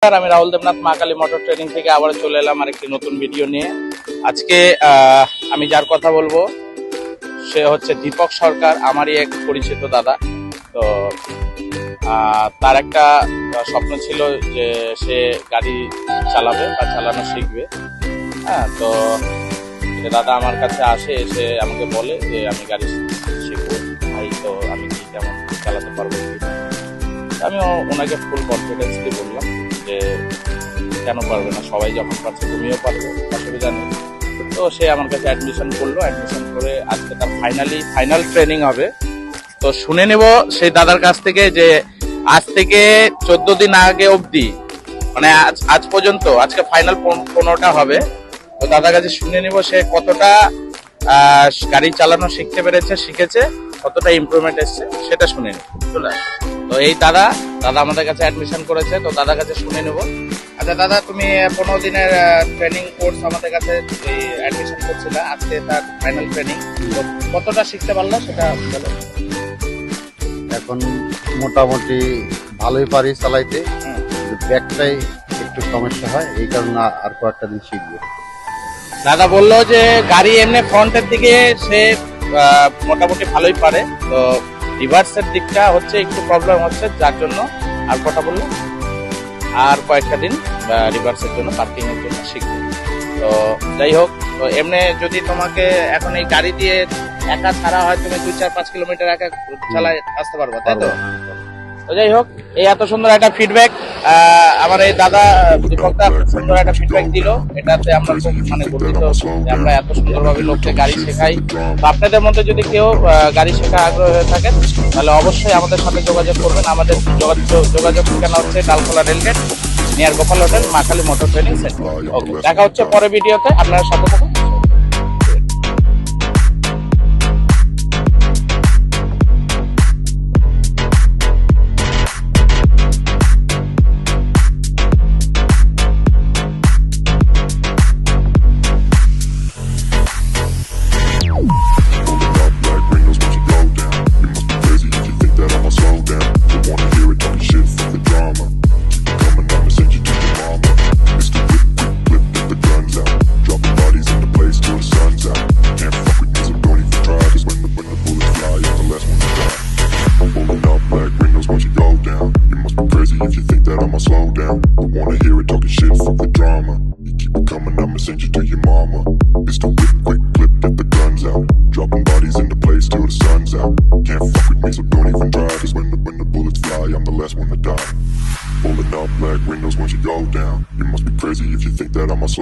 আমি রাহুল দেবনাথ মা Kali motor training থেকে আবার চলে এলাম আরেকটি নতুন ভিডিও নিয়ে। আজকে আমি যার কথা বলবো সে হচ্ছে দীপক সরকার, আমারই এক পরিচিত দাদা। তো তার একটা স্বপ্ন ছিল যে সে গাড়ি চালাবে বা চালানো শিখবে। হ্যাঁ, তো দাদা আমার কাছে আসে, এসে আমাকে বলে যে আমি গাড়ি শিখবো ভাই, তো আমি কি কেমন চালাতে পারবো। আমি ওনাকে ফুল কনফিডেন্স দিয়ে বললাম যে কেন পারবে না, সবাই যখন পারছে তুমিও পারবে, অসুবিধা নেই। তো সে আমার কাছে অ্যাডমিশন করলো, অ্যাডমিশন করে আজকে তার ফাইনাল ট্রেনিং হবে। তো শুনে নেব সেই দাদার কাছ থেকে যে আজ থেকে 14 দিন আগে অবধি, মানে আজ পর্যন্ত, আজকে ফাইনাল 15টা হবে। তো দাদার কাছে শুনে নেব সে কতটা গাড়ি চালানো শিখেছে, কতটা ইমপ্রুভমেন্ট এসছে সেটা শুনে নেব। চলে তো এই দাদা আমাদের কাছে অ্যাডমিশন করেছে, তো দাদার কাছে শুনে নেব। আচ্ছা দাদা, তুমি 15 দিনের ট্রেনিং কোর্স আমাদের কাছে অ্যাডমিশন করছিলে, আজকে তার ফাইনাল ট্রেনিং, তো কতটা শিখতে পারলো সেটা বলো। এখন মোটামুটি ভালোই পারি চালাইতে, ব্যাগটাই একটু সমস্যা হয়, এই কারণে আর কয়েকটা দিন শিখবো। দাদা বললো যে গাড়ি এমনি ফ্রন্টের দিকে সে মোটামুটি ভালোই পারে, তো রিভার্সের দিকটা হচ্ছে একটু প্রবলেম হচ্ছে, যার জন্য আর কথা বললো আর কয়েকটা দিন রিভার্সের জন্য, পার্কিং এর জন্য শিখবে। তো যাই হোক, তো এমনি যদি তোমাকে এখন এই গাড়ি দিয়ে একা ছাড়া হয়, তুমি 2-4-5 কিলোমিটার একা চালায় আসতে পারবা, তাই তো? তো যাই হোক, এই এত সুন্দর একটা ফিডব্যাক আমার এই দাদা দীপকদা সুন্দর একটা ফিডব্যাক দিল, এটাতে আমরা খুব গর্বিত যে আমরা এত সুন্দরভাবে লোককে গাড়ি শেখাই। তো আপনাদের মধ্যে যদি কেউ গাড়ি শেখা আগ্রহ হয়ে থাকেন তাহলে অবশ্যই আমাদের সাথে যোগাযোগ করবেন। আমাদের যোগাযোগ ঠিকানা হচ্ছে Dalkhola rail gate near Gopal hotel, মা কালী মোটর ট্রেনিং সেন্টার। ওকে, দেখা হচ্ছে পরের ভিডিওতে, আপনারা সাথে থাকুন। If you think that I'ma slow down, don't wanna hear it talking shit, fuck the drama. You keep it coming, I'ma send you to your mama. Mr. Whip, quick clip, get the guns out. Dropping bodies into place till the sun's out. Can't fuck with me, so don't even try. Cause when the bullets fly, I'm the last one to die. Pulling up black windows once you go down. You must be crazy if you think that I'ma slow